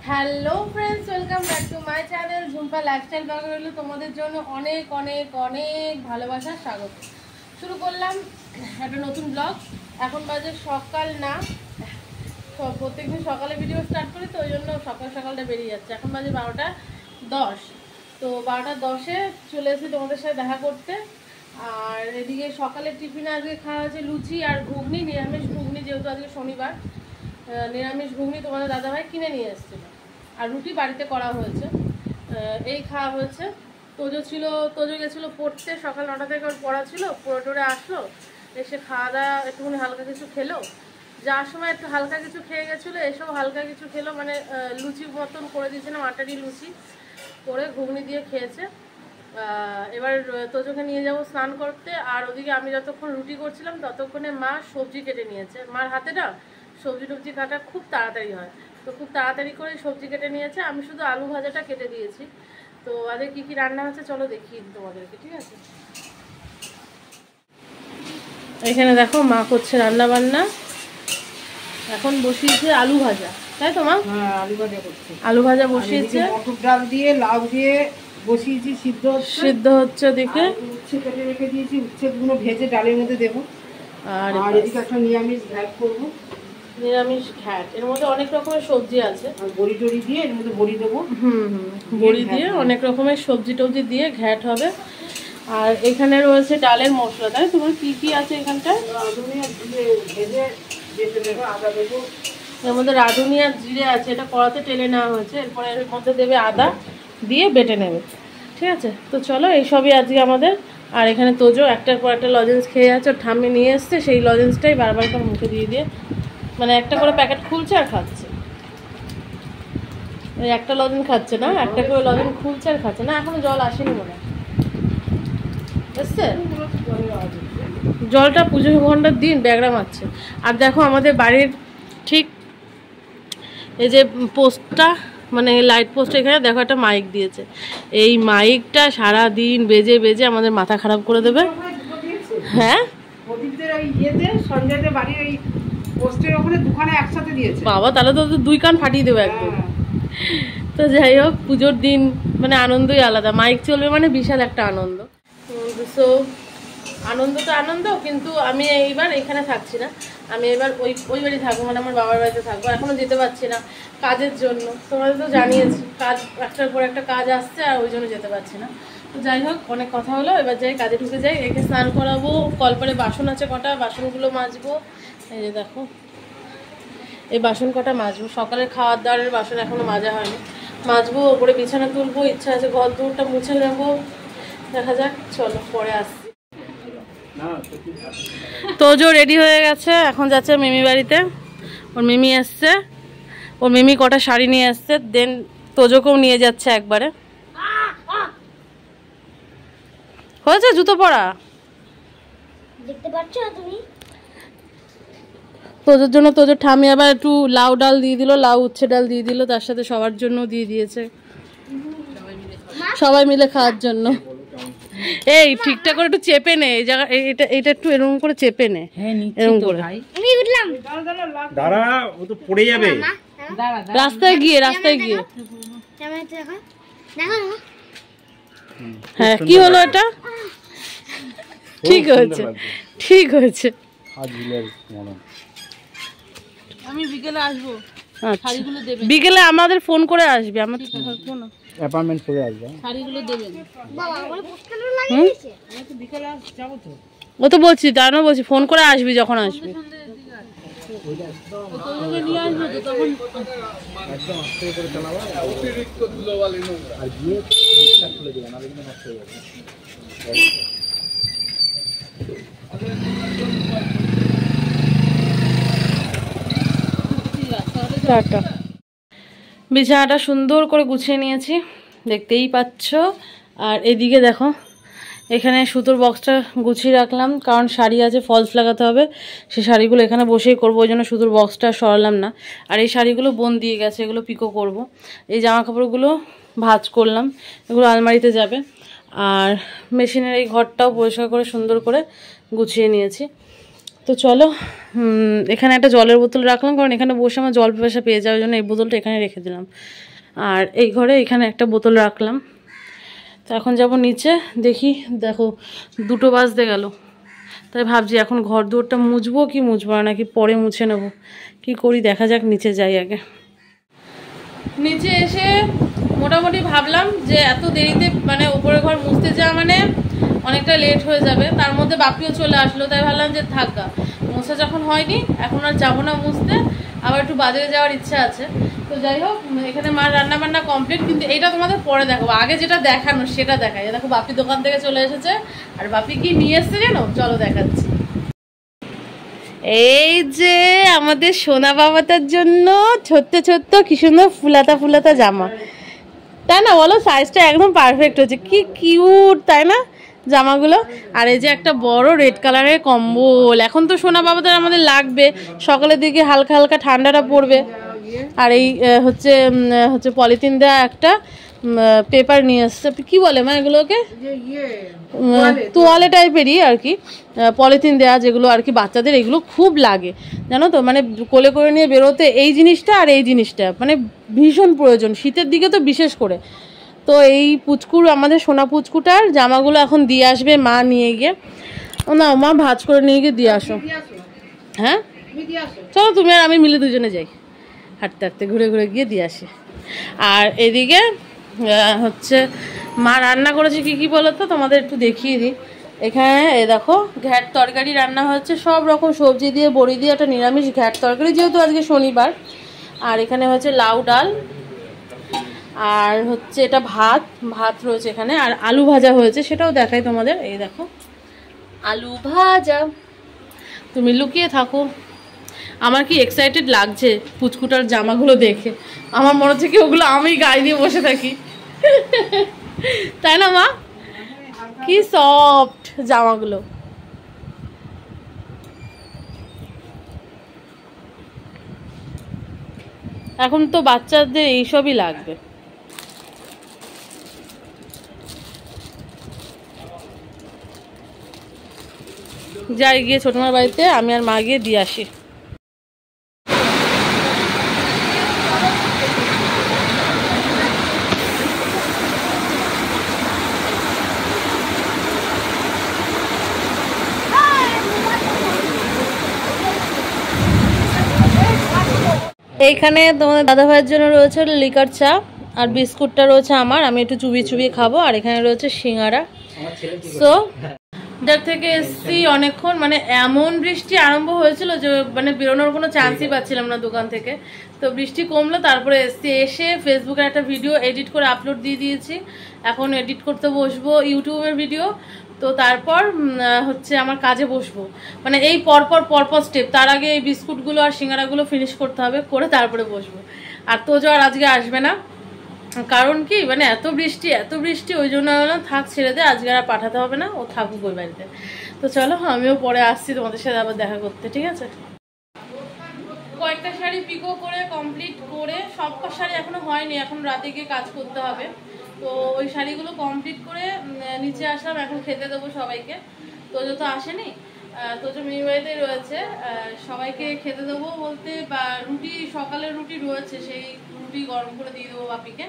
Hello friends, welcome back to my channel Jhumpa lifestyle blog. রইল তোমাদের জন্য অনেক অনেক অনেক ভালোবাসার স্বাগত। শুরু করলাম একটা নতুন ব্লগ। এখন বাজে সকাল না, প্রত্যেকদিন সকালে ভিডিও স্টার্ট করি, তো ওই জন্য সকালটা বেরিয়ে যাচ্ছে। এখন বাজে 12:10। তো 12:10-এ চলে এসেছি তোমাদের সাথে দেখা করতে। আর এদিকে সকালের টিফিনে আজকে খাওয়া হয়েছে লুচি আর ঘুগনি, নিরামিষ ঘুগনি, যেহেতু আজকে শনিবার। নিরামিষ ঘুগনি তোমাদের দাদাভাই কিনে নিয়ে এসেছিল, আর রুটি বাড়িতে করা হয়েছে। এই খাওয়া হয়েছে। তোজো গেছিলো পড়তে, সকাল 9টা থেকে ওর পড়া ছিল, পড়ে টোরে আসলো, এসে খাওয়া দাওয়া একটুখানি হালকা কিছু খেলো। যাওয়ার সময় একটু হালকা কিছু খেয়ে গেছিলো, এসব হালকা কিছু খেলো, মানে লুচি মতন করে দিয়েছিলাম, আটারি লুচি করে ঘুগনি দিয়ে খেয়েছে। এবার তোজোকে নিয়ে যাবো স্নান করতে। আর ওদিকে আমি যতক্ষণ রুটি করছিলাম ততক্ষণে মা সবজি কেটে নিয়েছে। মার হাতে না সবজি টবজি কাটা খুব তাড়াতাড়ি হয়, তো খুব তাড়াতাড়ি করে সবজি কেটে নিয়েছে। আমি শুধু আলু ভাজাটা কেটে দিয়েছি। তো আজকে কী কী রান্না হচ্ছে চলো দেখিয়ে দিই তোমাদেরকে, ঠিক আছে? এখানে দেখো মা করছে রান্না বান্না। এখন বসিয়েছে আলু ভাজা, তাই তো মা? হ্যাঁ, আলু ভাজা করছে। আলু ভাজা বসিয়েছে, মটর ডাল দিয়ে লাউ দিয়ে বসিয়েছি, সিদ্ধ হচ্ছে ওদিকে। উচ্ছে কেটে রেখে দিয়েছি, উচ্ছেগুলো ভেজে ডালের মধ্যে দেবো। আর এদিকে একটা নিরামিষ ঘ্যাট করবো। নিরামিষ ঘ্যাট, এর মধ্যে অনেক রকমের সবজি আছে, আর বড়ি টড়ি দিয়ে এর মধ্যে বড়ি দেবো। বড়ি দিয়ে অনেক রকমের সবজি টবজি দিয়ে ঘ্যাট হবে। আর এখানে রয়েছে ডালের মশলা, তাই তোমার কি কি আছে এখানটায়? ভেজে বেটে দেবো, আদা দেবো। এর মধ্যে রাঁধুনি আর জিরে আছে, এটা কড়াতে টেলে নেওয়া হয়েছে। এরপরে এর মধ্যে দেবে আদা, দিয়ে বেটে নেবে, ঠিক আছে? তো চলো, এইসবই আজকে আমাদের। আর এখানে তোজো একটার পর একটা লজেন্স খেয়ে যাচ্ছে, ওর ঠাম্মি নিয়ে এসছে, সেই লজেন্সটাই বারবার করে মুখে দিয়ে মানে একটা করে প্যাকেট খুলছে আর খাচ্ছে। ওই একটা লজেন্স খাচ্ছে না, একটা করে লজেন্স খুলছে আর খাচ্ছে না। এখনো জল আসেনি মনে হয়, এসছে জলটা পুজো ঘন্টার দিন ব্যাগরা মারছে। আর দেখো আমাদের বাড়ির ঠিক এই যে পোস্টটা, মানে লাইট পোস্ট, এখানে দেখো একটা মাইক দিয়েছে। এই মাইকটা সারা দিন বেজে বেজে আমাদের মাথা খারাপ করে দেবে। হ্যাঁ, বাবা তাহলে তো 2 কান ফাটিয়ে দেবো একদম। তো যাই হোক, পুজোর দিন মানে আনন্দই আলাদা, মাইক চলবে মানে বিশাল একটা আনন্দ। সো আনন্দ তো আনন্দ, কিন্তু আমি এইবার এখানে থাকছি না, আমি এবার ওই বাড়ি থাকবো, মানে আমার বাবার বাড়িতে থাকবো। এখনও যেতে পারছি না কাজের জন্য, তোমাদের তো জানিয়েছি কাজ একটার পর একটা কাজ আসছে, আর ওই জন্য যেতে পারছি না। তো যাই হোক, অনেক কথা হলো, এবার যাই কাজে ঢুকে যাই। একে স্নান করাবো, কলপারে বাসন আছে কটা, বাসনগুলো মাজবো। এই যে দেখো, এই বাসন কটা মাজবো, সকালের খাওয়ার দাওয়ারের বাসন এখনও মাজা হয়নি, মাজবো। ওপরে বিছানা তুলবো, ইচ্ছা আছে ঘর দৌড়টা মুছে নেবো, দেখা যাক। চলো পরে আসছি। তোজো রেডি হয়ে গেছে, এখন যাচ্ছে মিমি বাড়িতে। ওর মিমি এসছে, ওর মিমি কটা শাড়ি নিয়ে আসছে, দেন তোজোকেও নিয়ে যাচ্ছে একবারে। হয়েছে জুতো পরা, দেখতে পাচ্ছ তুমি? তোজোর জন্য তোজোর ঠামি আবার একটু লাউ ডাল দিয়ে দিল, লাউ উচ্ছে ডাল দিয়ে দিল, তার সাথে সবার জন্য দিয়ে দিয়েছে, সবাই মিলে খাওয়ার জন্য। এই ঠিকঠাক করে একটু চেপে নে, এই জায়গা এটা একটু এরকম করে চেপে নে, এরকম করে। আমি উঠলাম, দাঁড়া, ও তো পড়ে যাবে। রাস্তায় গিয়ে হ্যাঁ, কি হলো এটা? ঠিক হয়েছে, ঠিক হয়েছে। আমি বিকেলে আসবো, শাড়িগুলো দেবেন। বিকেলে আমাদের ফোন করে আসবে, আমার থাকবো না, অ্যাপয়েন্টমেন্ট করে আসবে, শাড়িগুলো দেবেন। বিকেলে যাবো তো, ও তো বলছি, জানো বলছি ফোন করে আসবি যখন আসবি। নিয়ে আসবো তো তখন একদম আস্তে করে চালাবো, অতিরিক্ত ধুলোবালি নোংরা আর গিয়ে পোস্টটা খুলে দিবেন, আর এখানে নষ্ট হয়ে যাবে। বিছানাটা সুন্দর করে গুছিয়ে নিয়েছি, দেখতেই পাচ্ছ। আর এদিকে দেখো, এখানে সুতোর বক্সটা গুছিয়ে রাখলাম, কারণ শাড়ি আছে, ফলস লাগাতে হবে, সেই শাড়িগুলো এখানে বসেই করবো, ওই জন্য সুতোর বক্সটা সরালাম না। আর এই শাড়িগুলো বোন দিয়ে গেছে, এগুলো পিকো করব। এই জামা কাপড়গুলো ভাঁজ করলাম, এগুলো আলমারিতে যাবে। আর মেশিনের এই ঘরটাও পরিষ্কার করে সুন্দর করে গুছিয়ে নিয়েছি। তো চলো, এখানে একটা জলের বোতল রাখলাম, কারণ এখানে বসে আমার জল পিপাসা পেয়ে যাওয়ার জন্য এই বোতলটা এখানে রেখে দিলাম। আর এই ঘরে এখানে একটা বোতল রাখলাম। তো এখন যাব নিচে, দেখি, দেখো 2টো বাজতে গেল। তাই ভাবছি এখন ঘর দুয়ারটা মুছবো কি মুছবো না, নাকি পরে মুছে নেব, কি করি দেখা যাক। নিচে যাই আগে। নিচে এসে মোটামুটি ভাবলাম যে এত দেরিতে মানে উপরে ঘর মুছতে যাওয়া মানে অনেকটা লেট হয়ে যাবে। তার মধ্যে বাপিও চলে আসলো, তাই ভাবলাম যে থাকা মোছা যখন হয়নি এখন আর যাবো না মুছতে, আবার একটু বাজারে যাওয়ার ইচ্ছা আছে। তো যাই হোক, এখানে মার রান্না বান্না কমপ্লিট, কিন্তু এইটা তোমাদের পরে দেখাবো, আগে যেটা দেখানো সেটা দেখাই। দেখো বাপি দোকান থেকে চলে এসেছে, আর বাপি কি নিয়ে এসছে জানো, চলো দেখাচ্ছি। এই যে আমাদের সোনা বাবাটার জন্য ছোট্ট ছোট্ট কি সুন্দর ফুলাতা ফুলাতা জামা, তাই না বলো? সাইজটা একদম পারফেক্ট হচ্ছে, কি কিউট তাই না জামাগুলো। আর এই যে একটা বড় রেড কালারের কম্বল, এখন তো সোনা বাবাদের আমাদের লাগবে, সকালের দিকে হালকা হালকা ঠান্ডাটা পড়বে। আর এই হচ্ছে হচ্ছে পলিথিন দেওয়া একটা পেপার নিয়ে আসছে, কি বলে মা এগুলোকে, তোয়ালে টাইপেরই আর কি, পলিথিন দেওয়া, যেগুলো আর কি বাচ্চাদের এগুলো খুব লাগে জানো তো, মানে কোলে করে নিয়ে বেরোতে এই জিনিসটা আর এই জিনিসটা মানে ভীষণ প্রয়োজন, শীতের দিকে তো বিশেষ করে। তো এই পুচকুর, আমাদের সোনা পুচকুটার জামাগুলো এখন দিয়ে আসবে মা নিয়ে গিয়ে। না মা ভাঁজ করে নিয়ে গিয়ে দিয়ে আসো। হ্যাঁ চলো, তুমি আর আমি মিলে দুজনে যাই, হাঁটতে হাঁটতে ঘুরে ঘুরে গিয়ে দিয়ে আসি। আর এদিকে হচ্ছে মা রান্না করেছে কি কি বলো তো, তোমাদের একটু দেখিয়ে দিই। এখানে এই দেখো ঘ্যাট তরকারি রান্না হচ্ছে, সব রকম সবজি দিয়ে বড়ি দিয়ে একটা নিরামিষ ঘ্যাট তরকারি, যেহেতু আজকে শনিবার। আর এখানে হচ্ছে লাউ ডাল, আর হচ্ছে এটা ভাত রয়েছে এখানে, আর আলু ভাজা হয়েছে, সেটাও দেখাই তোমাদের। এই দেখো আলু ভাজা, তুমি লুকিয়ে থাকো। আমার কি এক্সাইটেড লাগছে পুচকুটার জামাগুলো দেখে, আমার মনে হচ্ছে কি ওগুলো আমি গায়ে দিয়ে বসে থাকি, তাই না মা? কি সফট জামাগুলো। এখন তো বাচ্চাদের এইসবই লাগবে। যাই গিয়ে ছোটমার বাড়িতে আমি আর মা গিয়ে দিয়ে আসি। এইখানে তোমাদের দাদা ভাইয়ের জন্য রয়েছে লিকার চা, আর বিস্কুটটা রয়েছে আমার, আমি একটু চুবিয়ে চুবিয়ে খাবো। আর এখানে রয়েছে সিঙ্গারা। সো যার থেকে এসছি অনেকক্ষণ, মানে এমন বৃষ্টি আরম্ভ হয়েছিল যে মানে বেরোনোর কোনো চান্সই পাচ্ছিলাম না দোকান থেকে। তো বৃষ্টি কমলো, তারপরে এসছি, এসে ফেসবুকে একটা ভিডিও এডিট করে আপলোড দিয়ে দিয়েছি। এখন এডিট করতে বসবো ইউটিউবের ভিডিও। তো তারপর হচ্ছে আমার কাজে বসবো, মানে এই পরপর স্টেপ। তার আগে এই বিস্কুটগুলো আর সিঙ্গারাগুলো ফিনিশ করতে হবে, করে তারপরে বসবো। আর তোজো আর আজকে আসবে না, কারণ কি মানে এত বৃষ্টি, ওই জন্য থাক ছেড়ে দে, আজকে আর পাঠাতে হবে না, ও থাকুক ওই বাড়িতে। তো চলো আমিও পরে আসছি তোমাদের সাথে আবার দেখা করতে, ঠিক আছে? কয়েকটা শাড়ি পিকো করে কমপ্লিট করে, সব শাড়ি এখনো হয়নি, এখন রাতে গিয়ে কাজ করতে হবে। তো ওই শাড়িগুলো কমপ্লিট করে নিচে আসলাম, এখন খেতে দেবো সবাইকে। তোজো তো আসেনি, তোজো মেয়ে বাড়িতেই রয়েছে, সবাইকে খেতে দেবো বলতে, বা রুটি, সকালের রুটি রয়েছে, সেই রুটি গরম করে দিয়ে দেবো বাপিকে,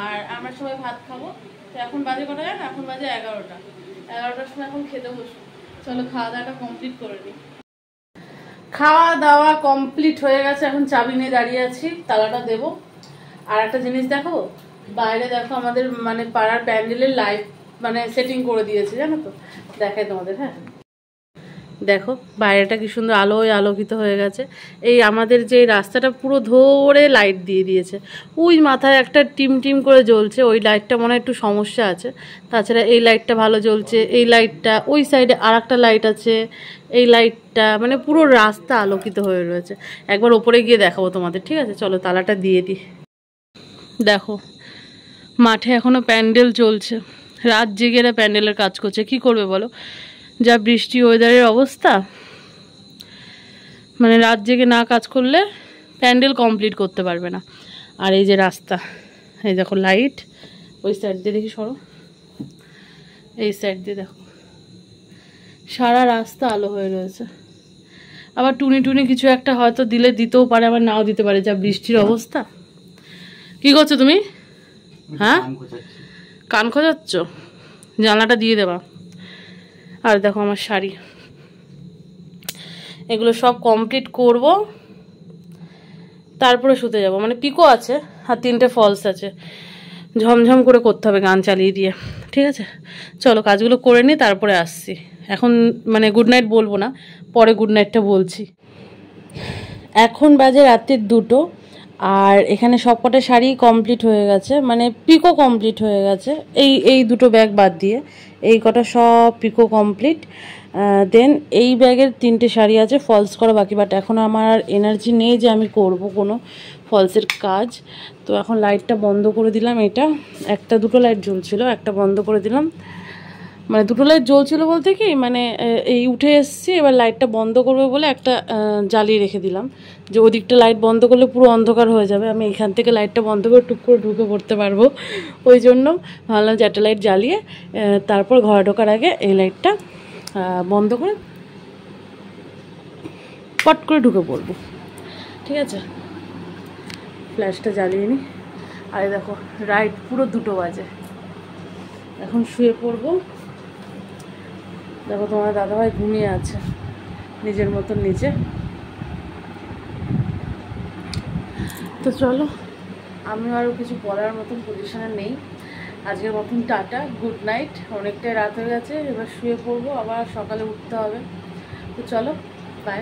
আর আমরা সবাই ভাত খাবো। তো এখন বাজে কটা জানো? এখন বাজে 11টার সময় এখন খেতে বসবো। চলো খাওয়া দাওয়াটা কমপ্লিট করে নিই। খাওয়া দাওয়া কমপ্লিট হয়ে গেছে, এখন চাবি নিয়ে দাঁড়িয়ে আছি, তালাটা দেবো। আর একটা জিনিস দেখো, বাইরে দেখো আমাদের মানে পাড়ার প্যান্ডেলের লাইট মানে সেটিং করে দিয়েছে, জানো তো, দেখাই তোমাদের। হ্যাঁ দেখো বাইরেটা কি সুন্দর আলোয় আলোকিত হয়ে গেছে। এই আমাদের যে রাস্তাটা পুরো ধরে লাইট দিয়ে দিয়েছে, ওই মাথায় একটা টিম টিম করে জ্বলছে, ওই লাইটটা মনে হয় একটু সমস্যা আছে। তাছাড়া এই লাইটটা ভালো জ্বলছে, এই লাইটটা, ওই সাইডে আর একটা লাইট আছে, এই লাইটটা, মানে পুরো রাস্তা আলোকিত হয়ে রয়েছে। একবার ওপরে গিয়ে দেখাবো তোমাদের, ঠিক আছে? চলো তালাটা দিয়ে দিই। দেখো মাঠে এখনো প্যান্ডেল চলছে, রাত জেগে এরা প্যান্ডেলের কাজ করছে, কি করবে বলো? যা বৃষ্টি ওয়েদারের অবস্থা, মানে রাত জেগে না কাজ করলে প্যান্ডেল কমপ্লিট করতে পারবে না। আর এই যে রাস্তা, এই দেখো লাইট, ওই সাইড দিয়ে দেখি সরো, এই সাইড দিয়ে দেখো সারা রাস্তা আলো হয়ে রয়েছে। আবার টুনি টুনি কিছু একটা হয়তো দিতেও পারে, আবার নাও দিতে পারে, যা বৃষ্টির অবস্থা। কি করছো তুমি? হ্যাঁ, কান খোঁজাচ্ছ? জানলাটা দিয়ে দেবা। আর দেখো আমার শাড়ি, এগুলো সব কমপ্লিট করব, তারপরে শুতে যাব। মানে পিকো আছে আর 3টে ফলস আছে, ঝমঝম করে করতে হবে গান চালিয়ে দিয়ে। ঠিক আছে, চলো কাজগুলো করে নিই, তারপরে আসছি। এখন মানে গুড নাইট বলবো না, পরে গুড নাইটটা বলছি। এখন বাজে রাত্রির 2টো, আর এখানে সব কটা শাড়ি কমপ্লিট হয়ে গেছে, মানে পিকো কমপ্লিট হয়ে গেছে। এই 2টো ব্যাগ বাদ দিয়ে এই কটা সব পিকো কমপ্লিট। দেন এই ব্যাগের 3টে শাড়ি আছে ফলস করা বাকি, বাট এখন আমার এনার্জি নেই যে আমি করব কোনো ফলসের কাজ। তো এখন লাইটটা বন্ধ করে দিলাম। এটা একটা 2টো লাইট জ্বলছিল, একটা বন্ধ করে দিলাম। মানে 2টো লাইট জ্বলছিল বলতে কি, মানে এই উঠে এসছি, এবার লাইটটা বন্ধ করবে বলে একটা জ্বালিয়ে রেখে দিলাম, যে ওদিকটা লাইট বন্ধ করলে পুরো অন্ধকার হয়ে যাবে, আমি এখান থেকে লাইটটা বন্ধ করে টুক করে ঢুকে পড়তে পারবো। ওই জন্য ভাবলাম যে একটা লাইট জ্বালিয়ে তারপর ঘরে ঢোকার আগে এই লাইটটা বন্ধ করে পট করে ঢুকে পড়বো। ঠিক আছে, ফ্ল্যাশটা জ্বালিয়ে নিই। আর দেখো রাইট পুরো 2টো বাজে, এখন শুয়ে পড়বো। দেখো তোমার দাদাভাই ঘুমিয়ে আছে নিজের মতন নিচে। তো চলো, আমি আরও কিছু বলার মতন পজিশনে নেই। আজকের মতন টাটা, গুড নাইট। অনেকটাই রাত হয়ে গেছে, এবার শুয়ে পড়বো, আবার সকালে উঠতে হবে। তো চলো, বাই।